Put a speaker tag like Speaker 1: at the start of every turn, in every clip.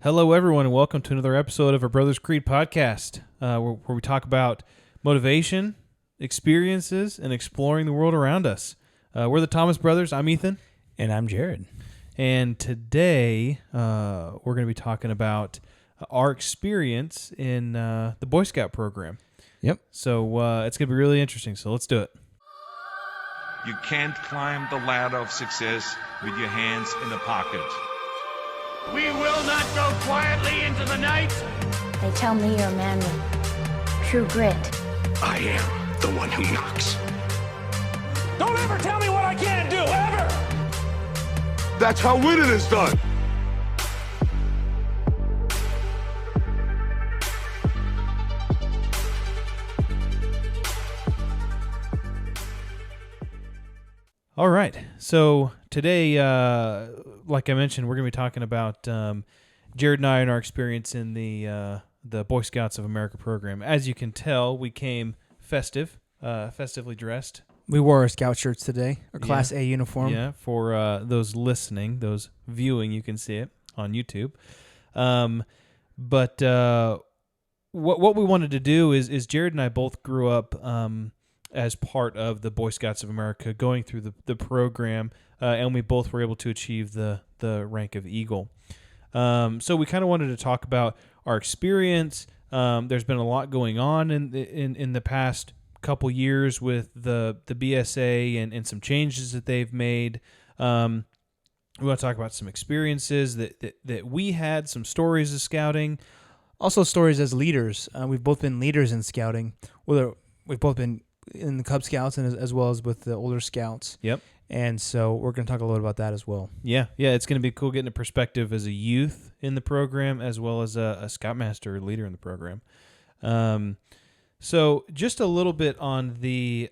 Speaker 1: Hello, everyone, and welcome to another episode of our Brothers Creed podcast, where we talk about motivation, experiences, and exploring the world around us. We're the Thomas brothers. I'm Ethan.
Speaker 2: And I'm Jared.
Speaker 1: And today, we're going to be talking about our experience in the Boy Scout program.
Speaker 2: Yep.
Speaker 1: So it's going to be really interesting, so let's do it.
Speaker 3: You can't climb the ladder of success with your hands in a pocket.
Speaker 4: We will not go quietly into the night.
Speaker 5: They tell me you're a man with true grit.
Speaker 4: I am the one who knocks.
Speaker 6: Don't ever tell me what I can't do, ever!
Speaker 4: That's how winning is done.
Speaker 1: All right. So today, like I mentioned, we're going to be talking about Jared and I and our experience in the Boy Scouts of America program. As you can tell, we came festively dressed.
Speaker 2: We wore our scout shirts today, our Class A uniform.
Speaker 1: Yeah, for those listening, those viewing, you can see it on YouTube. But what we wanted to do is Jared and I both grew up as part of the Boy Scouts of America, going through the program, and we both were able to achieve the rank of Eagle. So we kind of wanted to talk about our experience. There's been a lot going on in the past couple years with the BSA and some changes that they've made. We want to talk about some experiences that we had, some stories of scouting.
Speaker 2: Also stories as leaders. We've both been leaders in scouting. We've both been in the Cub Scouts and as well as with the older scouts.
Speaker 1: Yep.
Speaker 2: And so we're going to talk a little about that as well.
Speaker 1: Yeah, it's going to be cool getting a perspective as a youth in the program as well as a scoutmaster or leader in the program. So just a little bit on the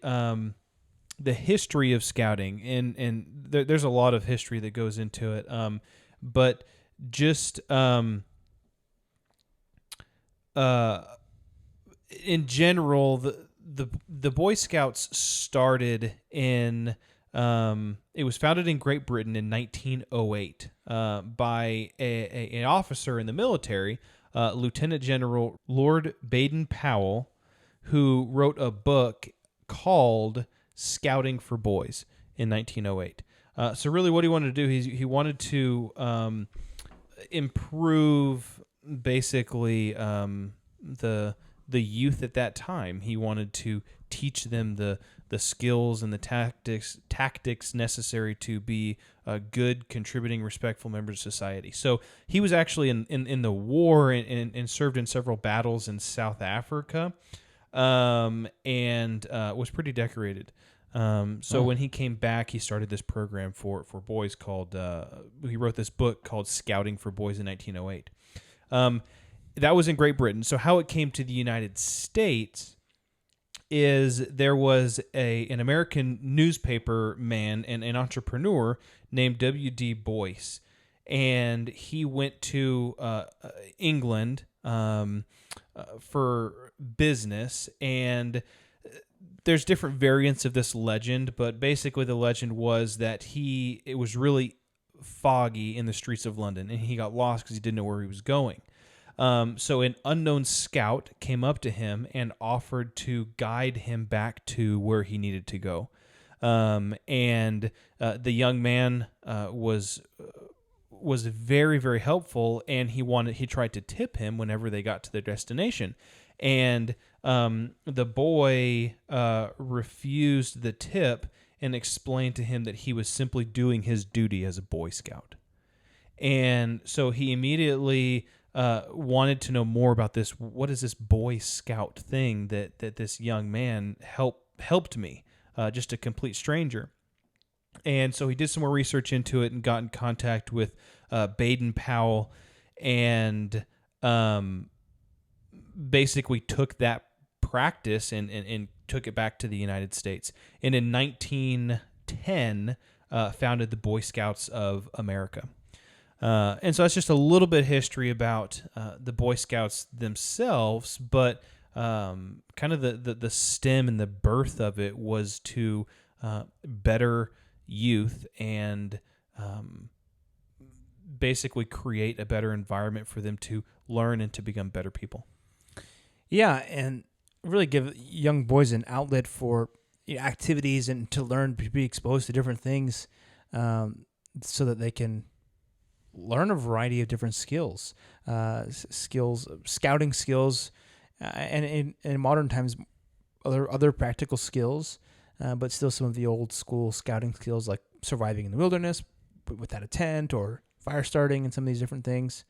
Speaker 1: history of scouting, and there's a lot of history that goes into it. But just in general, the Boy Scouts started in. It was founded in Great Britain in 1908 by an officer in the military, Lieutenant General Lord Baden-Powell, who wrote a book called Scouting for Boys in 1908. So really what he wanted to do, he wanted to improve basically the youth at that time. He wanted to teach them the skills and the tactics necessary to be good, contributing, respectful members of society. So he was actually in the war and served in several battles in South Africa, and was pretty decorated. So when he came back, he started this program for boys called, he wrote this book called Scouting for Boys in 1908. That was in Great Britain. So how it came to the United States is there was an American newspaper man and an entrepreneur named W.D. Boyce, and he went to England for business, and there's different variants of this legend, but basically the legend was that it was really foggy in the streets of London, and he got lost because he didn't know where he was going. So an unknown scout came up to him and offered to guide him back to where he needed to go. And the young man was very, very helpful, and he tried to tip him whenever they got to their destination. And the boy refused the tip and explained to him that he was simply doing his duty as a Boy Scout. And so he immediately wanted to know more about this. What is this Boy Scout thing that this young man helped me, just a complete stranger? And so he did some more research into it and got in contact with Baden-Powell, and basically took that practice and took it back to the United States. And in 1910, founded the Boy Scouts of America. And so that's just a little bit of history about the Boy Scouts themselves, but kind of the stem and the birth of it was to better youth and basically create a better environment for them to learn and to become better people.
Speaker 2: Yeah, and really give young boys an outlet for activities and to learn, to be exposed to different things, so that they can learn a variety of different skills, scouting skills, and in modern times, other practical skills, but still some of the old school scouting skills like surviving in the wilderness without a tent or fire starting and some of these different things.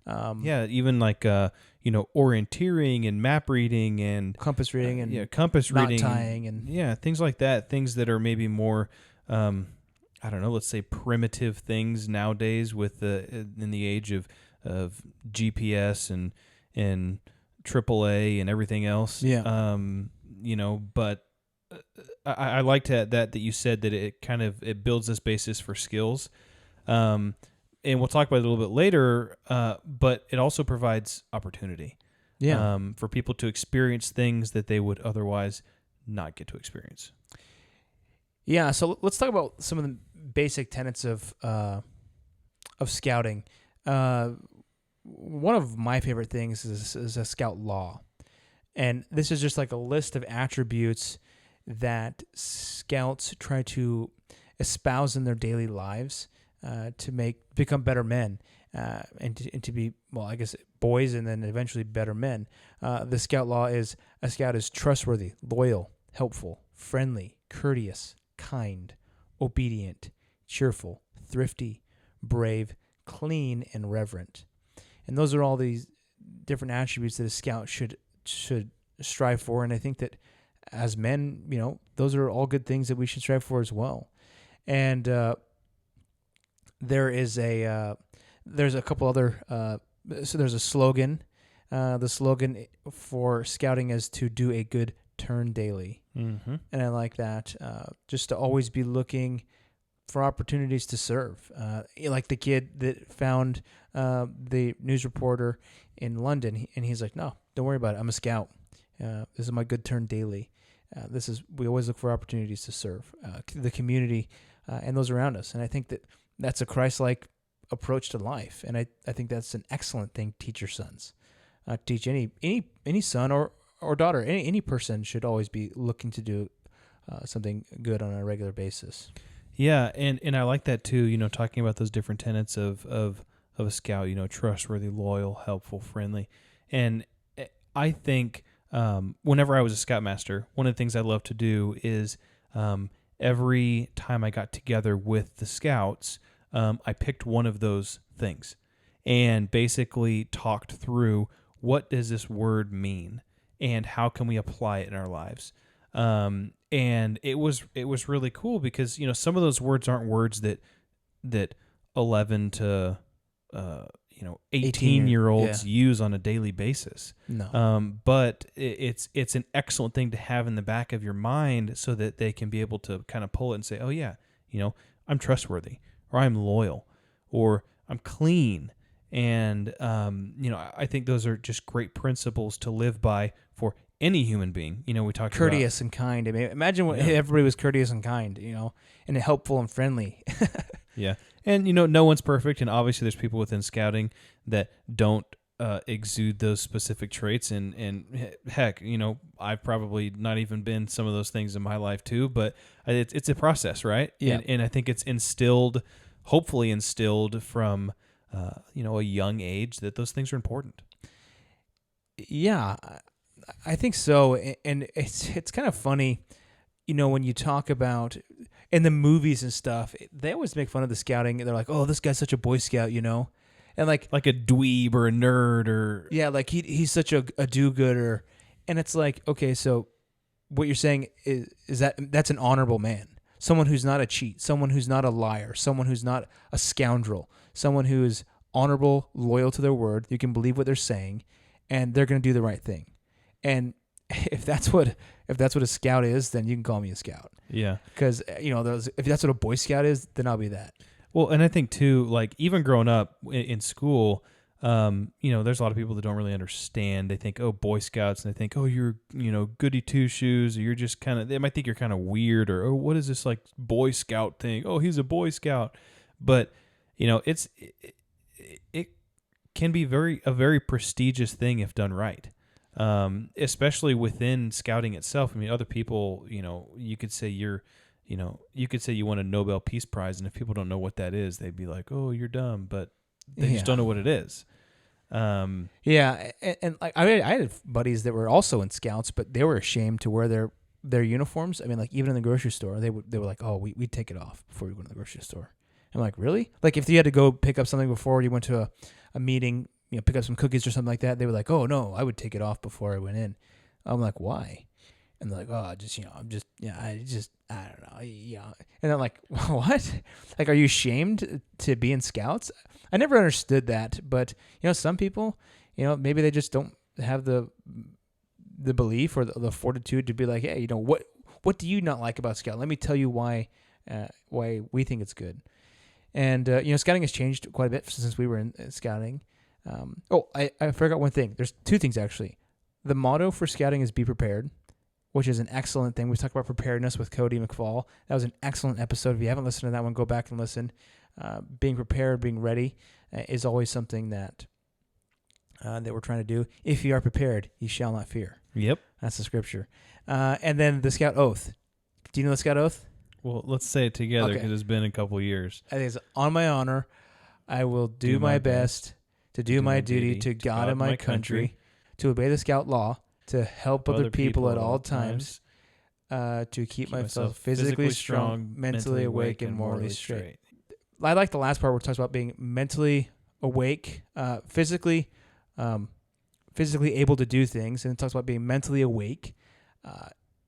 Speaker 1: Even like orienteering and map reading and
Speaker 2: Compass reading and
Speaker 1: compass
Speaker 2: knot
Speaker 1: reading,
Speaker 2: tying and
Speaker 1: things like that. Things that are maybe more, I don't know, let's say primitive things nowadays with in the age of GPS and AAA and everything else.
Speaker 2: Yeah.
Speaker 1: But I liked that you said that it builds this basis for skills. And we'll talk about it a little bit later, but it also provides opportunity for people to experience things that they would otherwise not get to experience.
Speaker 2: Yeah, so let's talk about some of the basic tenets of scouting. One of my favorite things is a scout law. And this is just like a list of attributes that scouts try to espouse in their daily lives to become better men and to be, well, I guess boys and then eventually better men. The scout law is a scout is trustworthy, loyal, helpful, friendly, courteous, kind, obedient, cheerful, thrifty, brave, clean, and reverent. And those are all these different attributes that a scout should strive for. And I think that as men, those are all good things that we should strive for as well. And there's a couple other, so there's a slogan. The slogan for scouting is to do a good turn daily.
Speaker 1: Mm-hmm.
Speaker 2: And I like that. Just to always be looking for opportunities to serve. Like the kid that found the news reporter in London, and he's like, "No, don't worry about it. I'm a scout. This is my good turn daily. We always look for opportunities to serve the community and those around us." And I think that's a Christ-like approach to life, and I think that's an excellent thing to teach your sons. Teach any son or daughter, any person should always be looking to do something good on a regular basis.
Speaker 1: Yeah, and I like that too. Talking about those different tenets of a scout. Trustworthy, loyal, helpful, friendly, and I think whenever I was a scoutmaster, one of the things I love to do is every time I got together with the scouts, I picked one of those things and basically talked through what does this word mean and how can we apply it in our lives. And it was really cool because some of those words aren't words that 11 to 18-year-olds use on a daily basis.
Speaker 2: No.
Speaker 1: But it's an excellent thing to have in the back of your mind so that they can be able to kind of pull it and say, oh yeah, I'm trustworthy, or I'm loyal, or I'm clean. And, I think those are just great principles to live by for any human being. We talked
Speaker 2: courteous and kind. I mean, imagine what everybody was courteous and kind, and helpful and friendly.
Speaker 1: Yeah. And, no one's perfect. And obviously there's people within scouting that don't exude those specific traits. And heck, I've probably not even been some of those things in my life too, but it's a process, right?
Speaker 2: Yeah.
Speaker 1: And I think it's hopefully instilled from, a young age that those things are important.
Speaker 2: Yeah, I think so. And it's kind of funny, when you talk about in the movies and stuff, they always make fun of the scouting. They're like, "Oh, this guy's such a Boy Scout," and like
Speaker 1: a dweeb or a nerd or
Speaker 2: like he's such a do-gooder. And it's like, okay, so what you're saying is that's an honorable man, someone who's not a cheat, someone who's not a liar, someone who's not a scoundrel, someone who is honorable, loyal to their word. You can believe what they're saying, and they're going to do the right thing. And if that's what a scout is, then you can call me a scout.
Speaker 1: Yeah.
Speaker 2: Because if that's what a Boy Scout is, then I'll be that.
Speaker 1: Well, and I think too, like even growing up in school, there's a lot of people that don't really understand. They think, oh, Boy Scouts, and they think, oh, you're goody two shoes, or you're just they might think you're kind of weird, or oh, what is this like Boy Scout thing? Oh, he's a Boy Scout. But it can be a very prestigious thing if done right. Especially within scouting itself. I mean, other people, you could say you won a Nobel Peace Prize, and if people don't know what that is, they'd be like, "Oh, you're dumb," but they just don't know what it is.
Speaker 2: Yeah, and like I had buddies that were also in Scouts, but they were ashamed to wear their uniforms. I mean, like even in the grocery store, they were like, "Oh, we take it off before we go to the grocery store." I'm like, "Really?" Like if you had to go pick up something before you went to a meeting, pick up some cookies or something like that, they were like, "Oh no, I would take it off before I went in." I'm like, "Why?" And they're like, "Oh, I don't know, And I'm like, "What? Like, are you ashamed to be in Scouts?" I never understood that, but some people, maybe they just don't have the belief or the fortitude to be like, "Hey, what do you not like about Scout? Let me tell you why we think it's good." And scouting has changed quite a bit since we were in scouting. I forgot one thing. There's two things actually. The motto for scouting is "Be prepared," which is an excellent thing. We talked about preparedness with Cody McFall. That was an excellent episode. If you haven't listened to that one, go back and listen. Being prepared, being ready is always something that we're trying to do. If you are prepared, you shall not fear.
Speaker 1: Yep.
Speaker 2: That's the scripture. And then the Scout Oath. Do you know the Scout Oath?
Speaker 1: Well, let's say it together because it's been a couple years.
Speaker 2: I think it's on my honor. I will do my best to do my duty to God and my country, to obey the Scout law, to help other people at all times, to keep myself physically strong, mentally awake, and morally straight. I like the last part where it talks about being mentally awake, physically able to do things, and it talks about being mentally awake,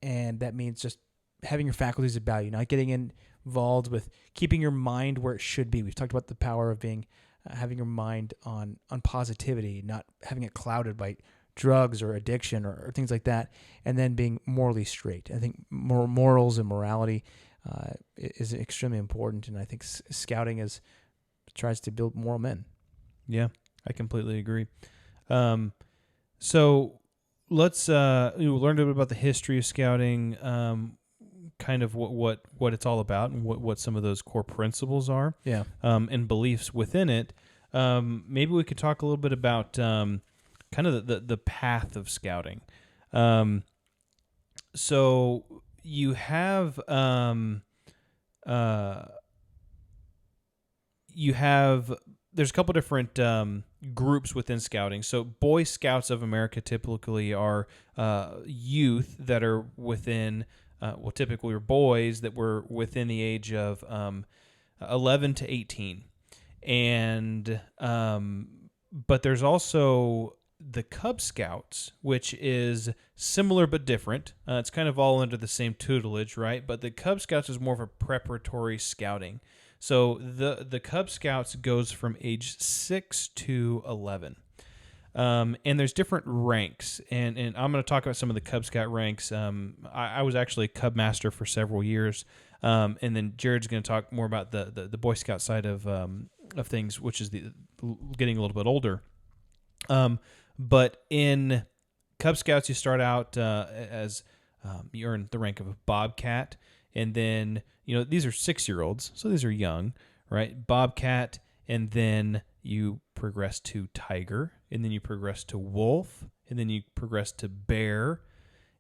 Speaker 2: and that means just having your faculties about you, not getting involved with keeping your mind where it should be. We've talked about the power of being having your mind on positivity, not having it clouded by drugs or addiction or things like that, and then being morally straight. I think morals and morality is extremely important, and I think scouting tries to build moral men.
Speaker 1: Yeah, I completely agree. So let's learn a bit about the history of scouting, kind of what it's all about, and what some of those core principles are.
Speaker 2: Yeah.
Speaker 1: And beliefs within it. Maybe we could talk a little bit about kind of the path of scouting. So you have there's a couple different groups within scouting. So Boy Scouts of America typically are youth that are within, typically are boys that were within the age of 11 to 18. And but there's also the Cub Scouts, which is similar but different. It's kind of all under the same tutelage, right? But the Cub Scouts is more of a preparatory scouting. So the Cub Scouts goes from age 6 to 11. And there's different ranks. And I'm going to talk about some of the Cub Scout ranks. I was actually a Cub Master for several years. And then Jared's going to talk more about the Boy Scout side of things, which is getting a little bit older. But in Cub Scouts, you start out as you earn the rank of a Bobcat, and then these are 6-year-olds, so these are young, right? Bobcat, and then you progress to Tiger, and then you progress to Wolf, and then you progress to Bear,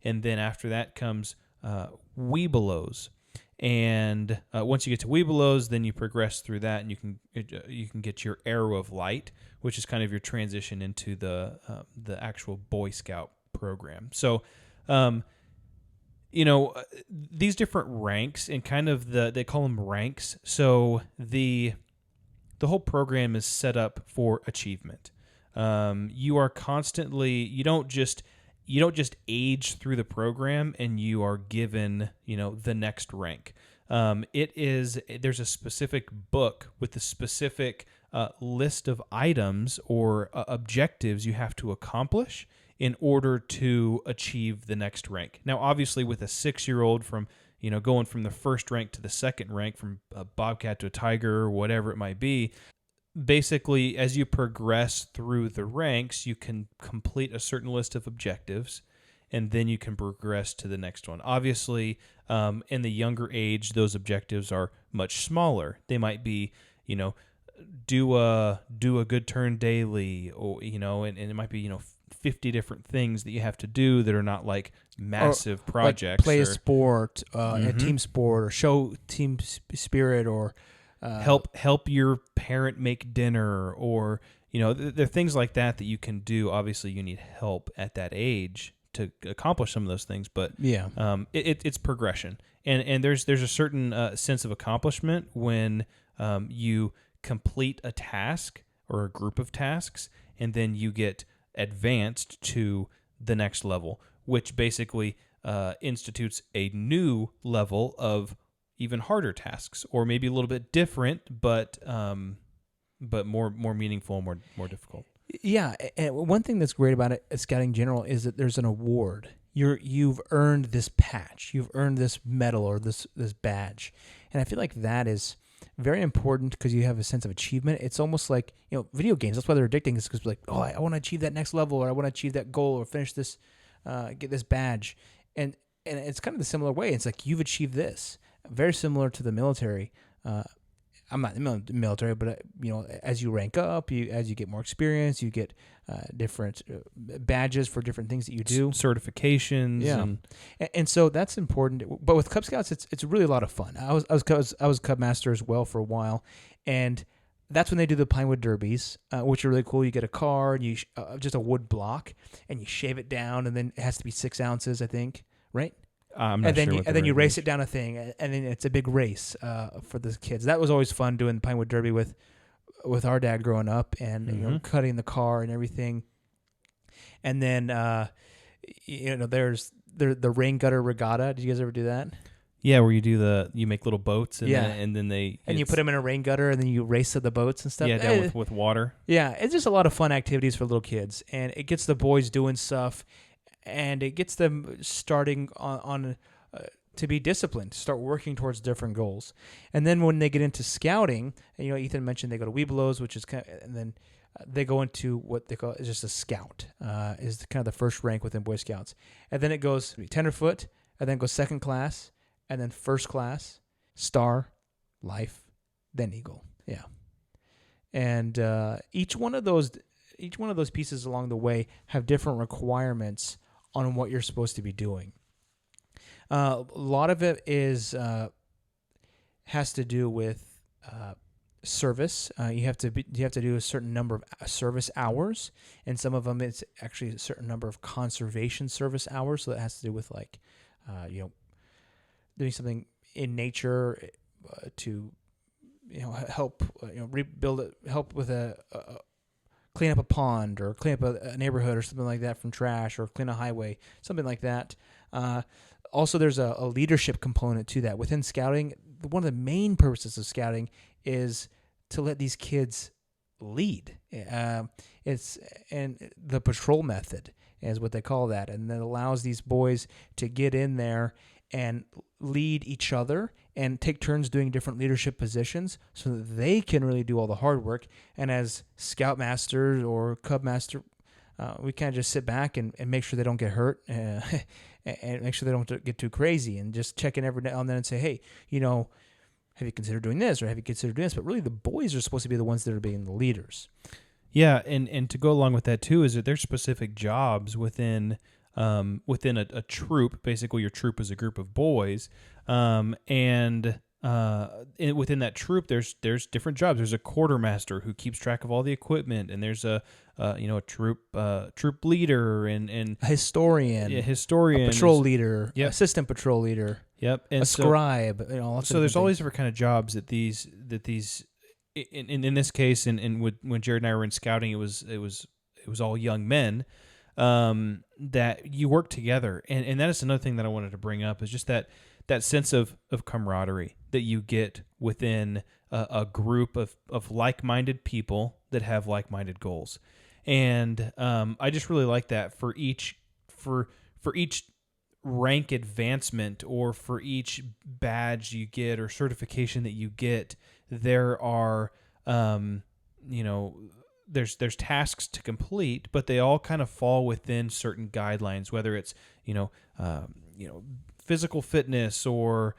Speaker 1: and then after that comes Webelos. And once you get to Webelos, then you progress through that, and you can get your Arrow of Light, which is kind of your transition into the actual Boy Scout program. So, these different ranks and kind of they call them ranks. So the whole program is set up for achievement. You are constantly, you don't just age through the program and you are given, the next rank. There's a specific book with a specific list of items or objectives you have to accomplish in order to achieve the next rank. Now, obviously, with a 6-year-old from, going from the first rank to the second rank, from a Bobcat to a Tiger or whatever it might be, basically, as you progress through the ranks, you can complete a certain list of objectives, and then you can progress to the next one. Obviously, in the younger age, those objectives are much smaller. They might be, do a good turn daily, or and it might be 50 different things that you have to do that are not like massive projects,
Speaker 2: like play a
Speaker 1: or
Speaker 2: sport, a team sport, or show team spirit, or
Speaker 1: help your parent make dinner, or there are things like that you can do. Obviously, you need help at that age to accomplish some of those things, but it's progression, and there's a certain sense of accomplishment when you complete a task or a group of tasks, and then you get advanced to the next level, which basically institutes a new level of even harder tasks, or maybe a little bit different, but more meaningful, more difficult.
Speaker 2: Yeah, and one thing that's great about it, scouting in general, is that there's an award. You've earned this patch, you've earned this medal or this badge, and I feel like that is very important because you have a sense of achievement. It's almost like video games. That's why they're addicting. Is because like, I want to achieve that next level, or I want to achieve that goal, or finish this, get this badge, and it's kind of the similar way. It's like you've achieved this. Very similar to the military. I'm not in the military, but as you rank up, as you get more experience, you get different badges for different things that you do,
Speaker 1: certifications.
Speaker 2: Yeah, and so that's important. But with Cub Scouts, it's really a lot of fun. I was Cub Master as well for a while, and that's when they do the Pinewood Derbies, which are really cool. You get a car and you just a wood block, and you shave it down, and then it has to be 6 ounces, I think, right?
Speaker 1: I'm not
Speaker 2: and then
Speaker 1: sure
Speaker 2: you, and then you race it down a thing, and then it's a big race for the kids. That was always fun doing the Pinewood Derby with our dad growing up, and cutting the car and everything. And then there's the rain gutter regatta. Did you guys ever do that?
Speaker 1: Yeah, where you make little boats, and then
Speaker 2: you put them in a rain gutter, and then you race to the boats and stuff.
Speaker 1: Yeah, down with water.
Speaker 2: Yeah, it's just a lot of fun activities for little kids, and it gets the boys doing stuff. And it gets them starting on to be disciplined, to start working towards different goals. And then when they get into scouting, and Ethan mentioned they go to Webelos, which is and then they go into what they call is just a scout, is kind of the first rank within Boy Scouts. And then it goes tenderfoot, and then goes second class, and then first class, star, life, then eagle. Yeah, and each one of those pieces along the way have different requirements on what you're supposed to be doing. A lot of it has to do with service. You have to do a certain number of service hours, and some of them it's actually a certain number of conservation service hours. So that has to do with like, doing something in nature to help rebuild it, help with clean up a pond, or clean up a neighborhood or something like that from trash, or clean a highway, something like that. Also, there's a leadership component to that. Within scouting, one of the main purposes of scouting is to let these kids lead. It's the patrol method is what they call that, and that allows these boys to get in there and lead each other and take turns doing different leadership positions so that they can really do all the hard work. And as Scoutmaster or Cub Master, we kind of just sit back and make sure they don't get hurt and make sure they don't get too crazy, and just check in every now and then and say, hey, have you considered doing this, or have you considered doing this? But really the boys are supposed to be the ones that are being the leaders. Yeah,
Speaker 1: and to go along with that too is that there's specific jobs within a troop. Basically, your troop is a group of boys, and within that troop, there's different jobs. There's a quartermaster who keeps track of all the equipment, and there's a troop leader and
Speaker 2: a historian, a patrol leader, assistant patrol leader, and a scribe.
Speaker 1: So there's all these different kind of jobs that these. In this case, and when Jared and I were in scouting, it was all young men. That you work together, and that is another thing that I wanted to bring up, is just that sense of camaraderie that you get within a group of like-minded people that have like-minded goals, and I just really like that for each rank advancement, or for each badge you get or certification that you get, there are there's tasks to complete, but they all kind of fall within certain guidelines, whether it's physical fitness or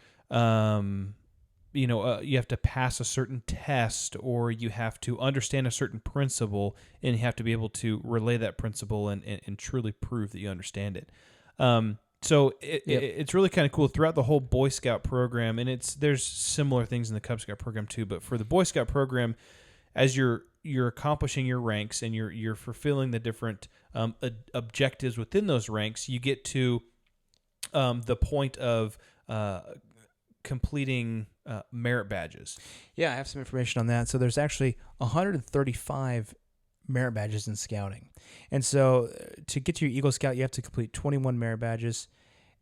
Speaker 1: you have to pass a certain test, or you have to understand a certain principle, and you have to be able to relay that principle and truly prove that you understand it. So it's really kind of cool throughout the whole Boy Scout program, and there's similar things in the Cub Scout program too. But for the Boy Scout program, as you're accomplishing your ranks and you're fulfilling the different objectives within those ranks, you get to the point of completing merit badges.
Speaker 2: Yeah, I have some information on that. So there's actually 135 merit badges in scouting. And so to get to your Eagle Scout, you have to complete 21 merit badges.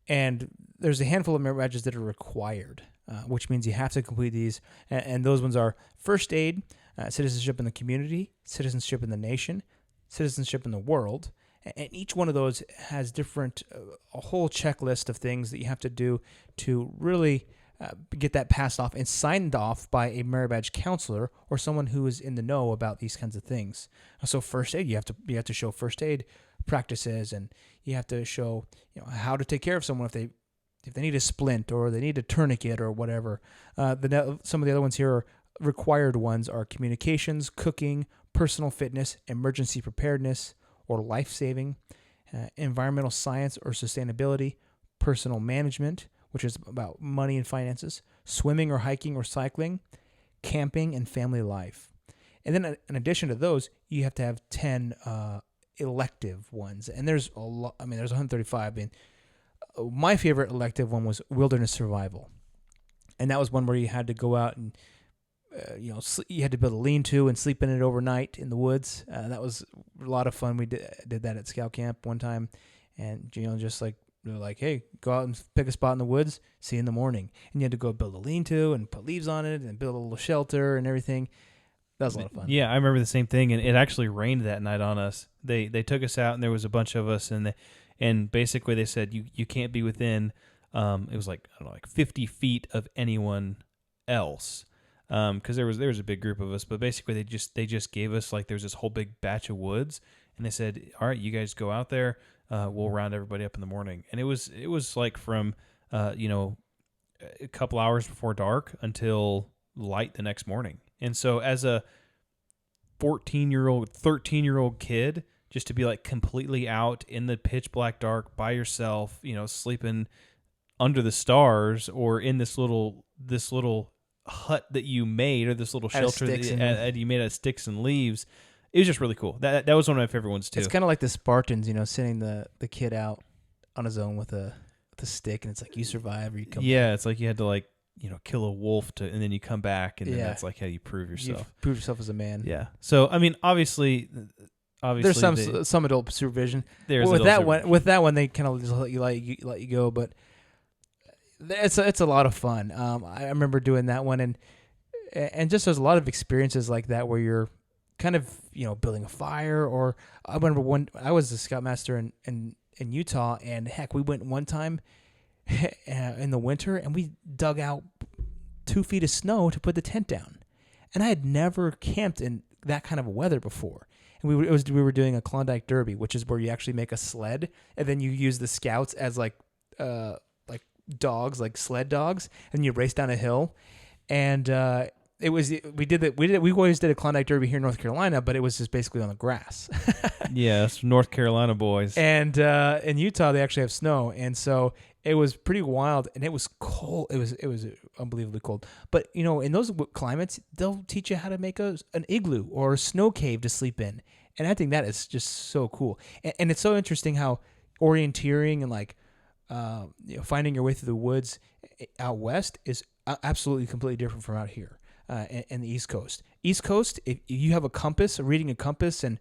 Speaker 2: And there's a handful of merit badges that are required, which means you have to complete these. And those ones are first aid, citizenship in the community, citizenship in the nation, citizenship in the world. And each one of those has different, a whole checklist of things that you have to do to really get that passed off and signed off by a merit badge counselor or someone who is in the know about these kinds of things. So first aid, you have to show first aid practices, and you have to show how to take care of someone if they need a splint or they need a tourniquet or whatever. Some of the other ones here are required ones are communications, cooking, personal fitness, emergency preparedness or life-saving, environmental science or sustainability, personal management, which is about money and finances, swimming or hiking or cycling, camping, and family life. And then in addition to those, you have to have 10 elective ones. And there's a lot, there's 135. My favorite elective one was wilderness survival. And that was one where you had to go out and, you had to build a lean-to and sleep in it overnight in the woods. That was a lot of fun. We did that at scout camp one time. And, just like, they're like, hey, go out and pick a spot in the woods, see you in the morning. And you had to go build a lean-to and put leaves on it and build a little shelter and everything. That was a lot of fun. Yeah,
Speaker 1: I remember the same thing, and it actually rained that night on us. They took us out, and there was a bunch of us, and basically they said you can't be within, it was like, I don't know, like 50 feet of anyone else, because there was a big group of us. But basically they just gave us, like, there's this whole big batch of woods, and they said, all right, you guys go out there. We'll round everybody up in the morning. And it was like from, a couple hours before dark until light the next morning. And so as a 14-year-old, 13-year-old kid, just to be like completely out in the pitch black dark by yourself, sleeping under the stars or in this little hut that you made, or this little shelter that you made out of sticks and leaves. It was just really cool. That was one of my favorite ones too.
Speaker 2: It's kind of like the Spartans, sending the kid out on his own with a stick, and it's like you survive or you come back.
Speaker 1: It's like you had to kill a wolf and then you come back, and then that's like how you prove yourself.
Speaker 2: You prove yourself as a man.
Speaker 1: Yeah. So obviously
Speaker 2: there's some adult supervision. With that one they kind of just let you go, but it's a lot of fun. I remember doing that one, and just there's a lot of experiences like that where you're kind of building a fire. Or I remember I was a scoutmaster in Utah, and heck, we went one time in the winter and we dug out 2 feet of snow to put the tent down, and I had never camped in that kind of weather before. And we were doing a Klondike Derby, which is where you actually make a sled and then you use the scouts as like dogs, like sled dogs, and you race down a hill. And we always did a Klondike Derby here in North Carolina, but it was just basically on the grass.
Speaker 1: Yes, North Carolina boys.
Speaker 2: And in Utah they actually have snow, and so it was pretty wild, and it was cold. It was unbelievably cold. But in those climates, they'll teach you how to make an igloo or a snow cave to sleep in, and I think that is just so cool. And it's so interesting how orienteering and like finding your way through the woods out west is absolutely completely different from out here. In the East Coast. East Coast, if you have a compass, reading a compass and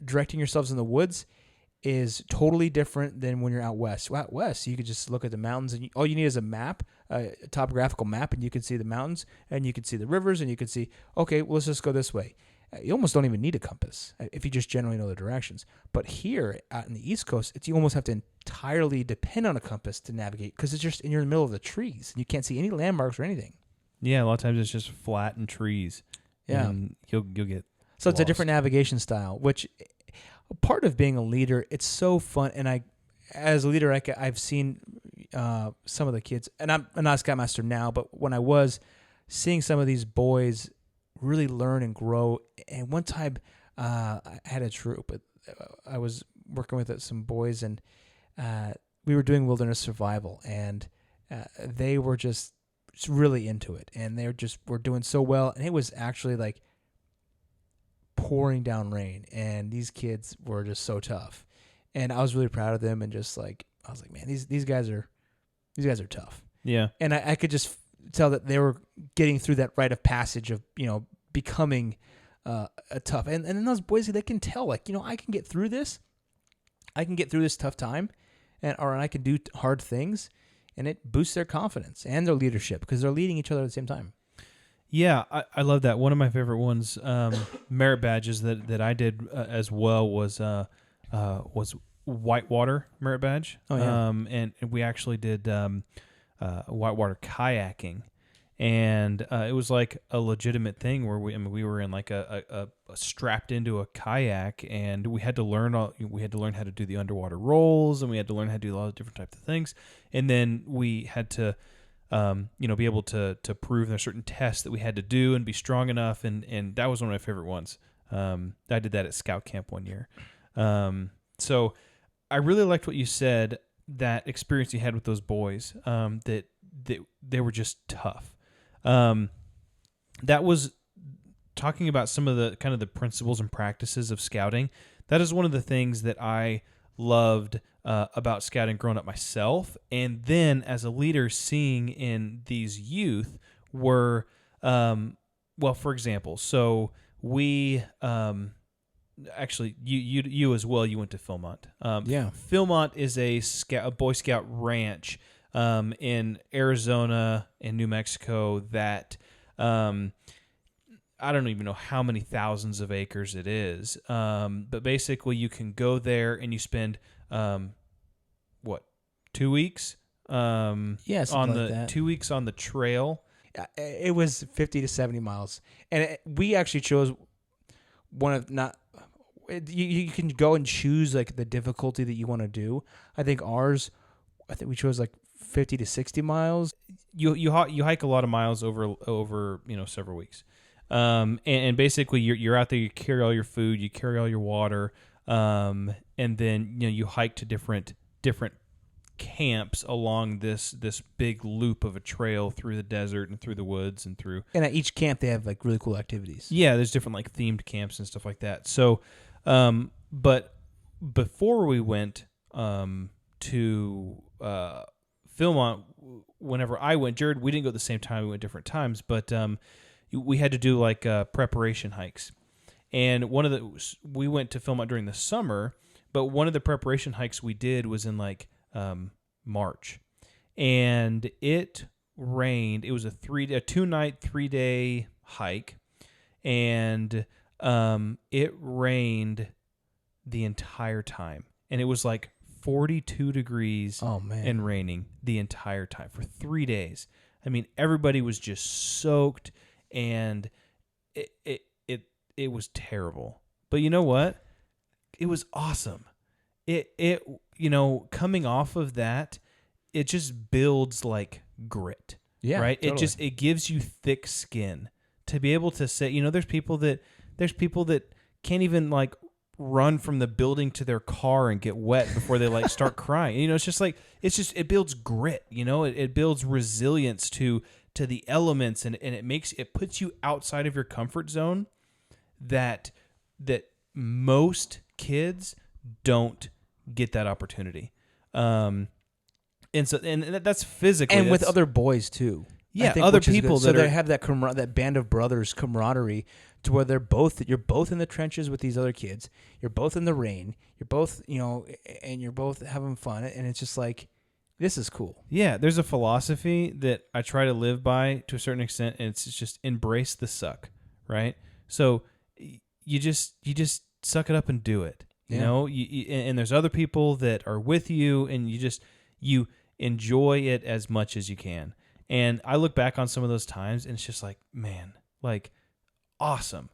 Speaker 2: directing yourselves in the woods is totally different than when you're out west. Out west, you could just look at the mountains, and all you need is a map, a topographical map, and you can see the mountains, and you can see the rivers, and you can see, okay, well, let's just go this way. You almost don't even need a compass if you just generally know the directions. But here out in the East Coast, you almost have to entirely depend on a compass to navigate, because you're in the middle of the trees, and you can't see any landmarks or anything.
Speaker 1: Yeah, a lot of times it's just flat and trees.
Speaker 2: Yeah,
Speaker 1: and you'll get
Speaker 2: so
Speaker 1: lost.
Speaker 2: It's a different navigation style. Which part of being a leader, it's so fun. And as a leader, I've seen some of the kids, and I'm not a scoutmaster now, but when I was, seeing some of these boys really learn and grow. And one time, I had a troop. I was working with some boys, and we were doing wilderness survival, and they were just really into it, and they were doing so well. And it was actually like pouring down rain, and these kids were just so tough. And I was really proud of them, and just like I was like, man, these guys are tough.
Speaker 1: Yeah.
Speaker 2: And I could just tell that they were getting through that rite of passage of, becoming a tough. And then those boys, they can tell, like, I can get through this. I can get through this tough time, and I can do hard things, and it boosts their confidence and their leadership because they're leading each other at the same time.
Speaker 1: Yeah, I love that. One of my favorite ones, merit badges that I did as well was whitewater merit badge.
Speaker 2: Oh, yeah.
Speaker 1: And we actually did whitewater kayaking, and it was like a legitimate thing where we were in like a strapped into a kayak, and we had to learn how to do the underwater rolls, and we had to learn how to do a lot of different types of things, and then we had to be able to prove there's certain tests that we had to do and be strong enough, and that was one of my favorite ones. I did that at scout camp one year. So I really liked what you said, that experience you had with those boys, that they were just tough. That was talking about some of the kind of the principles and practices of scouting. That is one of the things that I loved about scouting growing up myself, and then as a leader seeing in these youth were, for example, so we actually you as well, you went to Philmont.
Speaker 2: Yeah.
Speaker 1: Philmont is a Boy Scout ranch in Arizona and New Mexico that I don't even know how many thousands of acres it is. But basically you can go there and you spend 2 weeks?
Speaker 2: Yeah, something like that.
Speaker 1: 2 weeks on the trail.
Speaker 2: It was 50 to 70 miles. And we actually chose one of not... You can go and choose like the difficulty that you want to do. I think we chose like 50 to 60 miles.
Speaker 1: You hike a lot of miles over several weeks. And basically you're out there, you carry all your food, you carry all your water, and then you hike to different camps along this big loop of a trail through the desert and through the woods and through.
Speaker 2: And at each camp they have like really cool activities.
Speaker 1: Yeah, there's different like themed camps and stuff like that. So, but before we went to Philmont, whenever I went, Jared, we didn't go at the same time. We went different times, but we had to do like preparation hikes. And we went to Philmont during the summer, but one of the preparation hikes we did was in like March, and it rained. It was a 2-night, 3-day hike, and it rained the entire time, and it was like 42 degrees and raining the entire time for 3 days. I mean, everybody was just soaked, and it was terrible. But you know what? It was awesome. It coming off of that, it just builds like grit.
Speaker 2: Yeah,
Speaker 1: right.
Speaker 2: Totally.
Speaker 1: It gives you thick skin to be able to say, there's people that can't even like run from the building to their car and get wet before they like start crying. It builds grit. It builds resilience to the elements, and it puts you outside of your comfort zone that most kids don't get that opportunity. And that's physically,
Speaker 2: and with other boys too.
Speaker 1: Yeah, other people that
Speaker 2: they have that band of brothers camaraderie, to where you're both in the trenches with these other kids. You're both in the rain. You're both, and you're both having fun. And it's just like, this is cool.
Speaker 1: Yeah, there's a philosophy that I try to live by to a certain extent, and it's just embrace the suck, right? So you just suck it up and do it. And there's other people that are with you, and you enjoy it as much as you can. And I look back on some of those times, and it's just like, man, like, awesome.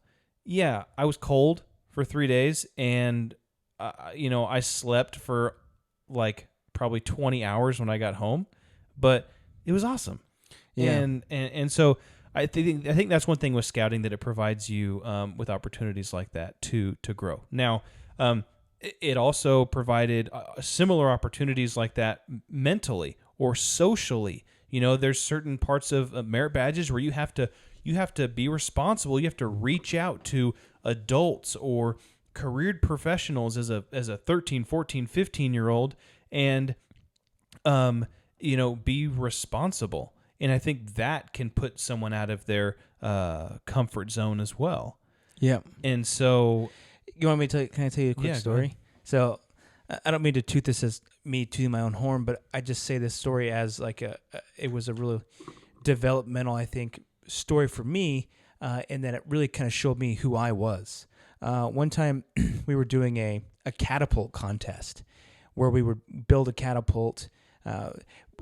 Speaker 1: Yeah, I was cold for 3 days, and I slept for like probably 20 hours when I got home, but it was awesome.
Speaker 2: Yeah.
Speaker 1: And so I think that's one thing with scouting, that it provides you with opportunities like that to grow. Now, it also provided similar opportunities like that mentally or socially. There's certain parts of merit badges where you have to be responsible. You have to reach out to adults or careered professionals as a 13, 14, 15-year-old and be responsible. And I think that can put someone out of their comfort zone as well.
Speaker 2: Yeah.
Speaker 1: And so,
Speaker 2: You want me to can I tell you a quick
Speaker 1: Yeah, go
Speaker 2: story?
Speaker 1: ahead.
Speaker 2: So I don't mean to toot this as me tooting my own horn, but I just say this story as like it was a really developmental, I think, story for me, and that it really kind of showed me who I was. One time we were doing a catapult contest where we would build a catapult.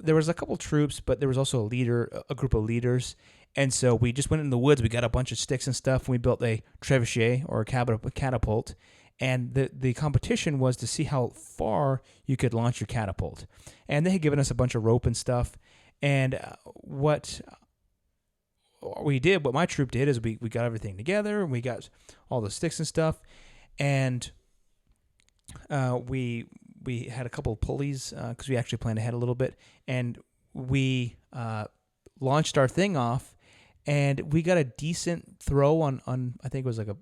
Speaker 2: There was a couple troops, but there was also a group of leaders. And so we just went in the woods. We got a bunch of sticks and stuff, and we built a trebuchet or a catapult. And the competition was to see how far you could launch your catapult. And they had given us a bunch of rope and stuff. And what my troop did is we got everything together, and we got all the sticks and stuff. And we had a couple of pulleys because we actually planned ahead a little bit. And we launched our thing off, and we got a decent throw on I think it was like a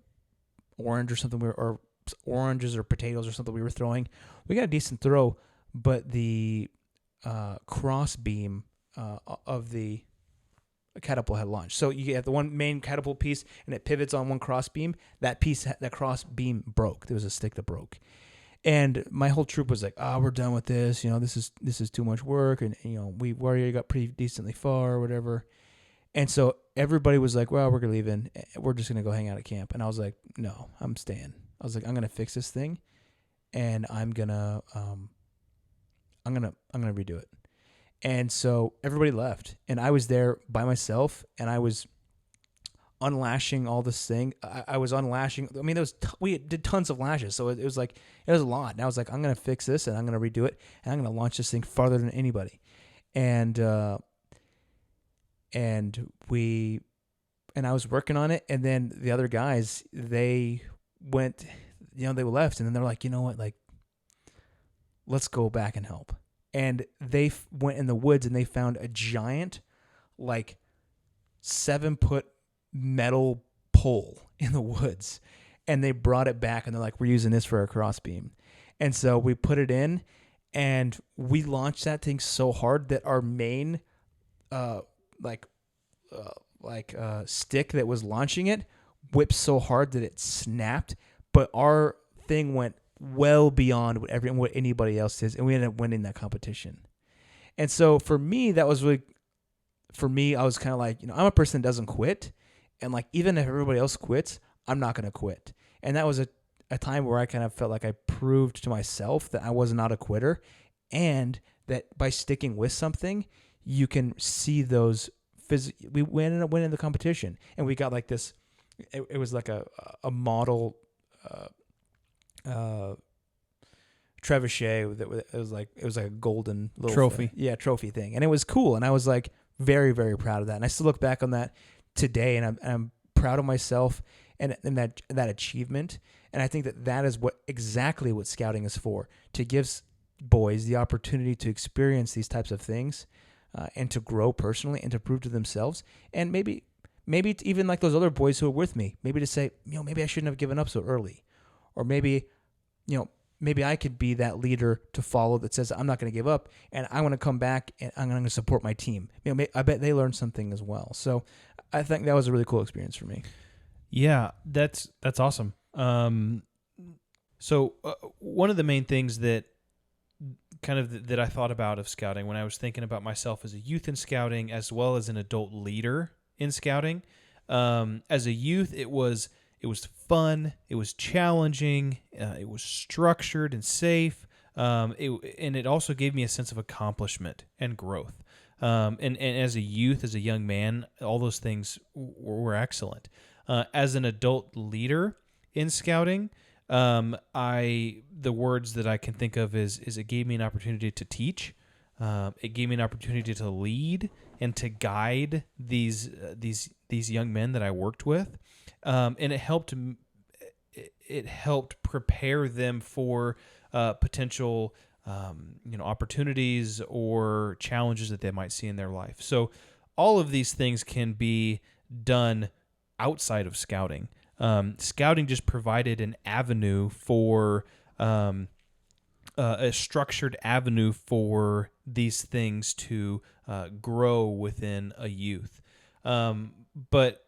Speaker 2: orange or something, or oranges or potatoes or something we were throwing. We got a decent throw, but the cross beam of the catapult had launched. So you have the one main catapult piece, and it pivots on one cross beam. That cross beam broke. There was a stick that broke. And my whole troop was like, we're done with this. This is too much work. And, we already got pretty decently far or whatever. And so everybody was like, well, we're going to leave in. We're just going to go hang out at camp. And I was like, no, I'm staying. I was like, I'm going to fix this thing, and I'm going to redo it. And so everybody left, and I was there by myself, and I was unlashing all this thing. I was unlashing. I mean, we did tons of lashes, so it was like it was a lot. And I was like, I'm gonna fix this, and I'm gonna redo it, and I'm gonna launch this thing farther than anybody. And I was working on it, and then the other guys, they went, they left, and then they're like, you know what, like, let's go back and help. And they went in the woods, and they found a giant, like, 7-foot metal pole in the woods, and they brought it back, and they're like, we're using this for a crossbeam. And so we put it in, and we launched that thing so hard that our main stick that was launching it whipped so hard that it snapped, but our thing went well beyond what anybody else did, and we ended up winning that competition. And so for me, that was really, I was kind of like, I'm a person that doesn't quit, and like, even if everybody else quits, I'm not going to quit. And that was a time where I kind of felt like I proved to myself that I was not a quitter, and that by sticking with something, you can see those we ended up winning the competition, and we got like this. It was like a model trebuchet that it was like a golden little
Speaker 1: Trophy.
Speaker 2: Trophy thing, and it was cool. And I was like very, very proud of that. And I still look back on that today, and I'm proud of myself and that achievement. And I think that is exactly what scouting is for, to give boys the opportunity to experience these types of things. And to grow personally, and to prove to themselves, and maybe it's even like those other boys who are with me, maybe to say, maybe I shouldn't have given up so early, or maybe I could be that leader to follow that says, I'm not going to give up, and I want to come back, and I'm going to support my team. I bet they learned something as well. So I think that was a really cool experience for me.
Speaker 1: Yeah, that's awesome. So one of the main things that I thought about of scouting when I was thinking about myself as a youth in scouting, as well as an adult leader in scouting. As a youth, it was fun, it was challenging, it was structured and safe, and it also gave me a sense of accomplishment and growth. And as a youth, as a young man, all those things were excellent. As an adult leader in scouting, the words that I can think of is it gave me an opportunity to teach. It gave me an opportunity to lead and to guide these these young men that I worked with, and it helped prepare them for potential opportunities or challenges that they might see in their life. So all of these things can be done outside of scouting. Scouting just provided an avenue for a structured avenue for these things to grow within a youth. But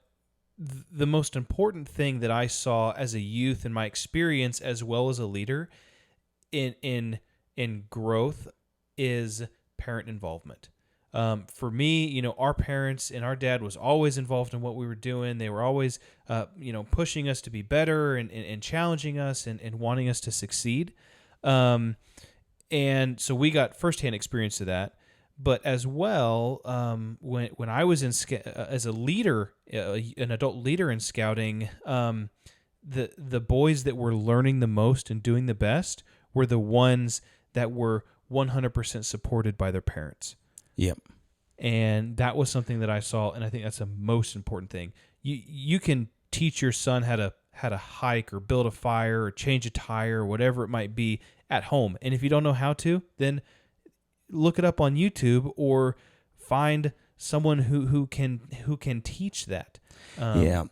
Speaker 1: the most important thing that I saw as a youth in my experience, as well as a leader, in growth, is parent involvement. For me, our parents and our dad was always involved in what we were doing. They were always, pushing us to be better and challenging us and wanting us to succeed. And so we got firsthand experience of that. But as well, when I was as a leader, an adult leader in scouting, the boys that were learning the most and doing the best were the ones that were 100% supported by their parents.
Speaker 2: Yep.
Speaker 1: And that was something that I saw, and I think that's the most important thing. You can teach your son how to hike or build a fire or change a tire or whatever it might be at home. And if you don't know how to, then look it up on YouTube or find someone who can teach that.
Speaker 2: Yeah.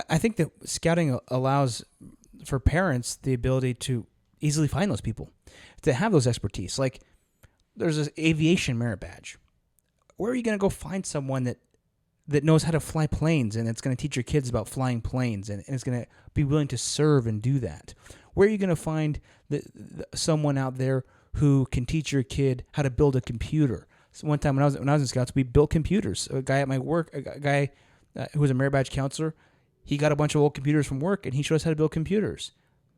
Speaker 2: I think that scouting allows for parents the ability to easily find those people, to have those expertise. Like there's this aviation merit badge. Where are you going to go find someone that knows how to fly planes and it's going to teach your kids about flying planes and is going to be willing to serve and do that? Where are you going to find someone out there who can teach your kid how to build a computer? So one time when I was in Scouts, we built computers. A guy at my work, a guy who was a merit badge counselor, he got a bunch of old computers from work and he showed us how to build computers.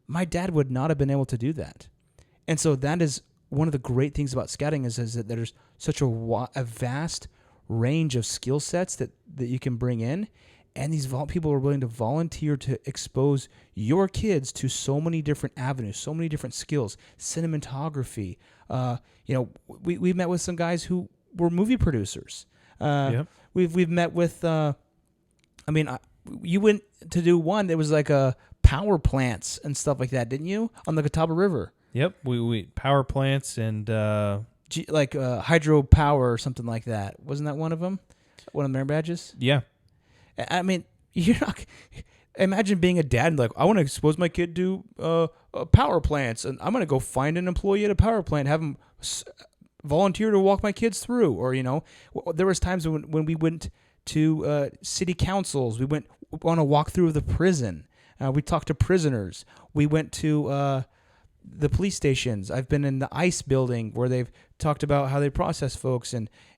Speaker 2: My dad would not have been able to do that. And so that is one of the great things about scouting is that there's such a vast range of skill sets that you can bring in. And these people are willing to volunteer to expose your kids to so many different avenues, so many different skills, cinematography. We met with some guys who were movie producers.
Speaker 1: Yep.
Speaker 2: We've met with, you went to do one that was like power plants and stuff like that, didn't you? On the Catawba River.
Speaker 1: Yep. We power plants and
Speaker 2: hydropower or something like that. Wasn't that one of them? One of the merit badges?
Speaker 1: Yeah.
Speaker 2: I mean, you're not. Imagine being a dad and like, I want to expose my kid to power plants, and I'm going to go find an employee at a power plant, have them volunteer to walk my kids through. Or there was times when we went to city councils, we went on a walkthrough of the prison. We talked to prisoners. We went to the police stations. I've been in the ICE building where they've talked about how they process folks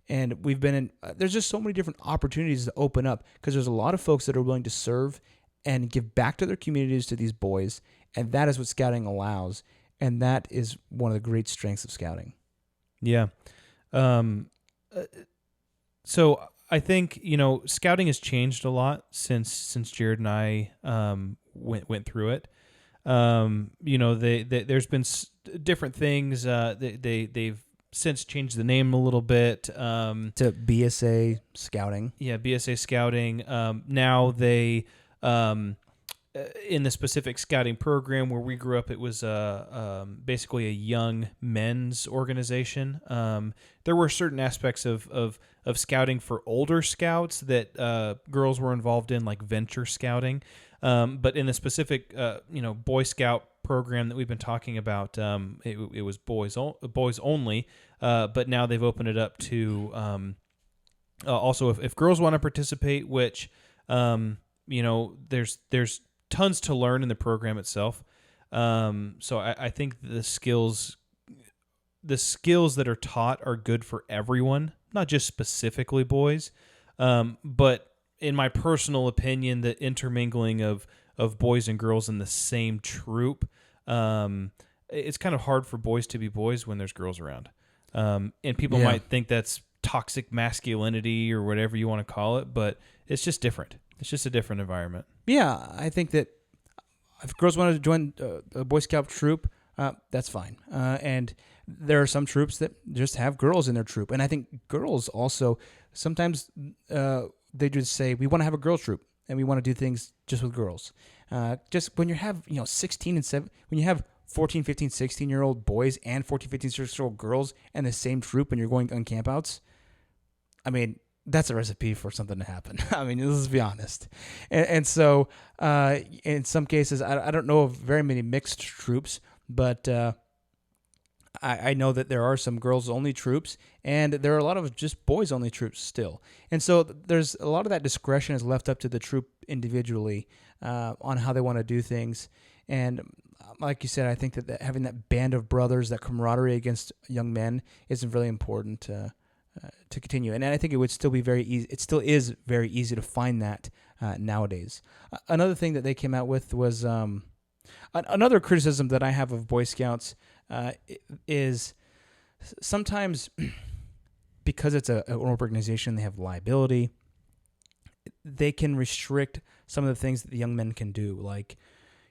Speaker 2: and we've been in, there's just so many different opportunities to open up because there's a lot of folks that are willing to serve and give back to their communities, to these boys. And that is what scouting allows. And that is one of the great strengths of scouting.
Speaker 1: Yeah. So I think, scouting has changed a lot since Jared and I went through it. There's been different things. They've since changed the name a little bit
Speaker 2: to BSA Scouting.
Speaker 1: Yeah, BSA Scouting. Now they, in the specific scouting program where we grew up, it was basically a young men's organization. There were certain aspects of scouting for older scouts that girls were involved in, like venture scouting. But in the specific, Boy Scout program that we've been talking about, it was boys only. But now they've opened it up to also if girls want to participate, which there's tons to learn in the program itself. So I think the skills that are taught are good for everyone, not just specifically boys, but in my personal opinion, the intermingling of boys and girls in the same troop, it's kind of hard for boys to be boys when there's girls around. And people might think that's toxic masculinity or whatever you want to call it, but it's just different. It's just a different environment.
Speaker 2: Yeah, I think that if girls want to join a Boy Scout troop, that's fine. And there are some troops that just have girls in their troop. And I think girls also sometimes they just say, we want to have a girls troop and we want to do things just with girls. Just when you have, 16 and 7, when you have 14, 15, 16-year-old boys and 14, 15, 16-year-old girls and the same troop and you're going on campouts, I mean, that's a recipe for something to happen. I mean, let's be honest. And so in some cases, I don't know of very many mixed troops, but I know that there are some girls-only troops, and there are a lot of just boys-only troops still. And so there's a lot of that discretion is left up to the troop individually on how they want to do things. And like you said, I think that having that band of brothers, that camaraderie against young men is really important to continue. And I think it would still be very easy. It still is very easy to find that nowadays. Another thing that they came out with was another criticism that I have of Boy Scouts is sometimes because it's an organization, they have liability. They can restrict some of the things that the young men can do. Like,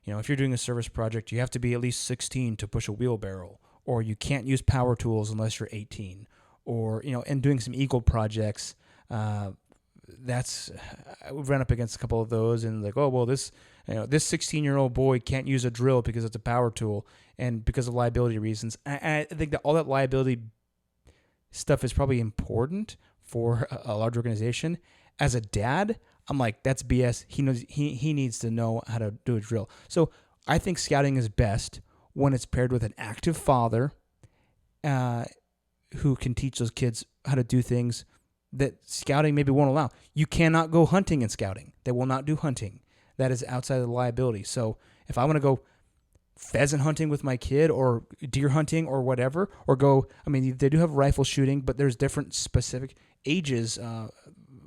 Speaker 2: if you're doing a service project, you have to be at least 16 to push a wheelbarrow, or you can't use power tools unless you're 18. Or, and doing some Eagle projects, we've run up against a couple of those, and like, oh, well, this 16-year-old boy can't use a drill because it's a power tool and because of liability reasons. I think that all that liability stuff is probably important for a large organization. As a dad, I'm like, that's BS. He knows he needs to know how to do a drill. So I think scouting is best when it's paired with an active father who can teach those kids how to do things that scouting maybe won't allow. You cannot go hunting in scouting. They will not do hunting. That is outside of the liability. So if I want to go pheasant hunting with my kid or deer hunting or whatever, or they do have rifle shooting, but there's different specific ages,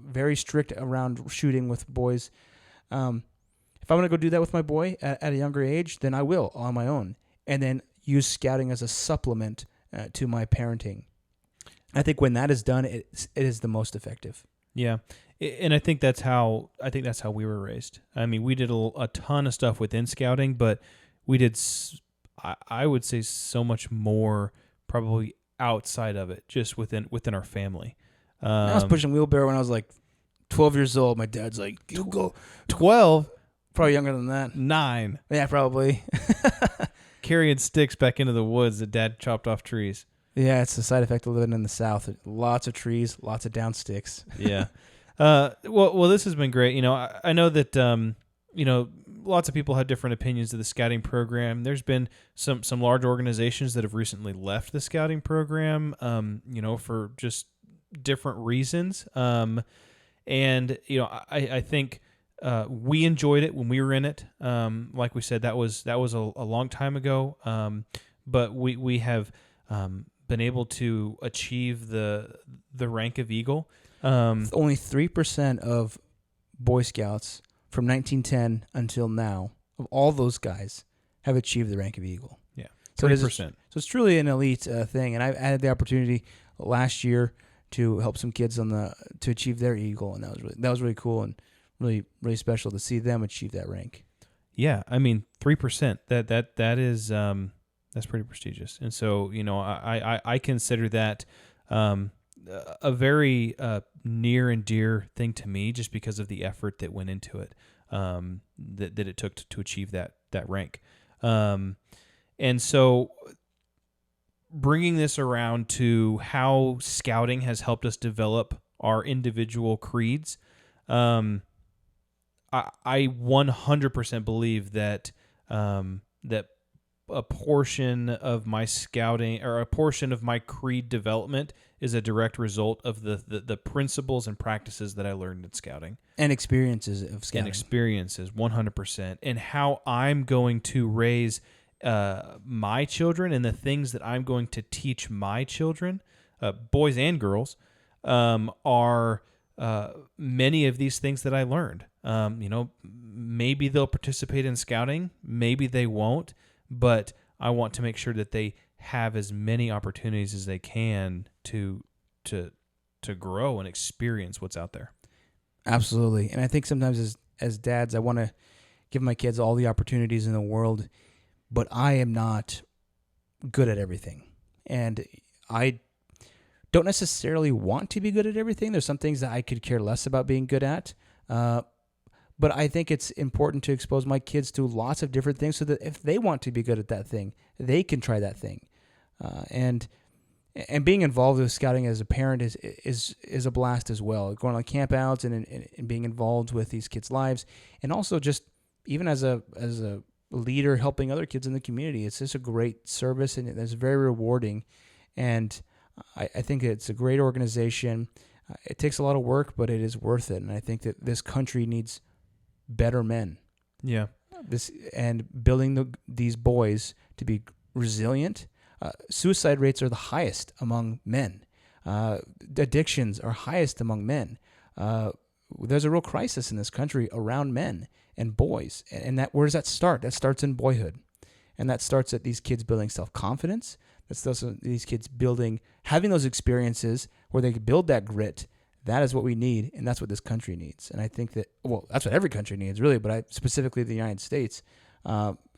Speaker 2: very strict around shooting with boys. If I want to go do that with my boy at a younger age, then I will on my own, and then use scouting as a supplement to my parenting. I think when that is done, it is the most effective.
Speaker 1: Yeah, and I think that's how we were raised. I mean, we did a ton of stuff within scouting, but we did, I would say, so much more probably outside of it, just within our family.
Speaker 2: I was pushing wheelbarrow when I was like 12 years old. My dad's like, "You go
Speaker 1: 12,
Speaker 2: probably younger than that.
Speaker 1: 9,
Speaker 2: Yeah, probably."
Speaker 1: carrying sticks back into the woods that Dad chopped off trees.
Speaker 2: Yeah, it's a side effect of living in the South. Lots of trees, lots of down sticks.
Speaker 1: Yeah. Well, this has been great. I know that lots of people have different opinions of the scouting program. There's been some large organizations that have recently left the scouting program, for just different reasons. I think we enjoyed it when we were in it. Like we said, that was a long time ago. But we have been able to achieve the rank of Eagle.
Speaker 2: Only 3% of Boy Scouts from 1910 until now, of all those guys, have achieved the rank of Eagle.
Speaker 1: Yeah,
Speaker 2: 3%.
Speaker 1: So
Speaker 2: it's truly an elite thing, and I've had the opportunity last year to help some kids to achieve their Eagle, and that was really cool and really really special to see them achieve that rank.
Speaker 1: Yeah, I mean 3%. That is that's pretty prestigious, and so I consider that a very near and dear thing to me, just because of the effort that went into it, that it took to achieve that rank, and so bringing this around to how scouting has helped us develop our individual creeds. I 100% believe that that a portion of my scouting or a portion of my creed development is a direct result of the principles and practices that I learned in scouting.
Speaker 2: And experiences of scouting.
Speaker 1: And experiences, 100%. And how I'm going to raise my children and the things that I'm going to teach my children, boys and girls, are many of these things that I learned. Maybe they'll participate in scouting, maybe they won't, but I want to make sure that they have as many opportunities as they can to grow and experience what's out there.
Speaker 2: Absolutely. And I think sometimes as dads, I want to give my kids all the opportunities in the world, but I am not good at everything. And I don't necessarily want to be good at everything. There's some things that I could care less about being good at. But I think it's important to expose my kids to lots of different things so that if they want to be good at that thing, they can try that thing. And being involved with scouting as a parent is a blast as well. Going on campouts and being involved with these kids' lives, and also just even as a leader helping other kids in the community. It's just a great service, and it's very rewarding. And I think it's a great organization. It takes a lot of work, but it is worth it. And I think that this country needs better men.
Speaker 1: Yeah.
Speaker 2: And building these boys to be resilient. Suicide rates are the highest among men. Addictions are highest among men. There's a real crisis in this country around men and boys. And where does that start? That starts in boyhood. And that starts at these kids building self-confidence. That starts at these kids having those experiences where they can build that grit. That is what we need, and that's what this country needs. And I think that, that's what every country needs, really, but specifically the United States,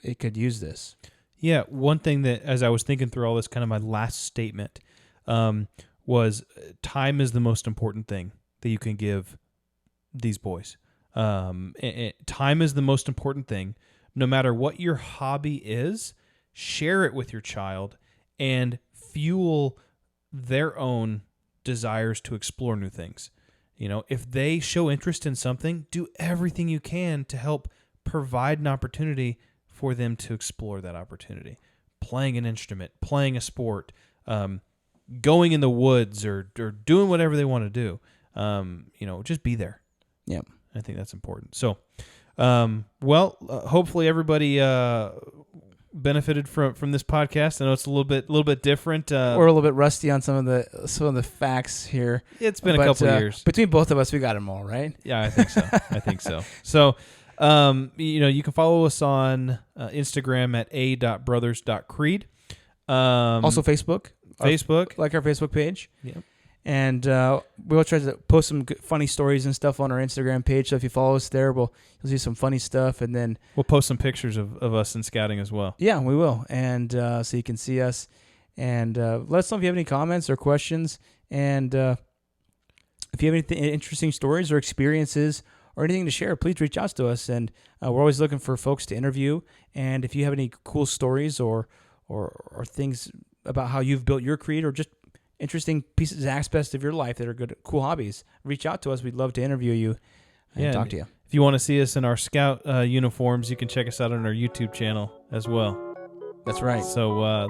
Speaker 2: it could use this.
Speaker 1: Yeah, one thing that, as I was thinking through all this, kind of my last statement was time is the most important thing that you can give these boys. Time is the most important thing. No matter what your hobby is, share it with your child and fuel their own desires to explore new things. If they show interest in something, do everything you can to help provide an opportunity for them to explore that opportunity. Playing an instrument, playing a sport, going in the woods, or doing whatever they want to do. Just be there.
Speaker 2: Yeah,
Speaker 1: I think that's important. So, hopefully everybody benefited from this podcast. I know it's a little bit different.
Speaker 2: We're a little bit rusty on some of the facts here.
Speaker 1: It's been a couple of years.
Speaker 2: Between both of us, we got them all, right?
Speaker 1: Yeah, I think so. So, you can follow us on Instagram at a.brothers.creed.
Speaker 2: Also Facebook. Like our Facebook page.
Speaker 1: Yep.
Speaker 2: And we'll try to post some funny stories and stuff on our Instagram page. So if you follow us there, you'll see some funny stuff. And then
Speaker 1: we'll post some pictures of us in scouting as well.
Speaker 2: Yeah, we will. And so you can see us. And let us know if you have any comments or questions. And if you have any interesting stories or experiences or anything to share, please reach out to us. And we're always looking for folks to interview. And if you have any cool stories or things about how you've built your creed, or just interesting pieces, aspects of your life that are good, cool hobbies, reach out to us. We'd love to interview you and talk to you.
Speaker 1: If you want to see us in our scout uniforms, you can check us out on our YouTube channel as well.
Speaker 2: That's right.
Speaker 1: So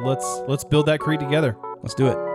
Speaker 1: let's build that creed together.
Speaker 2: Let's do it.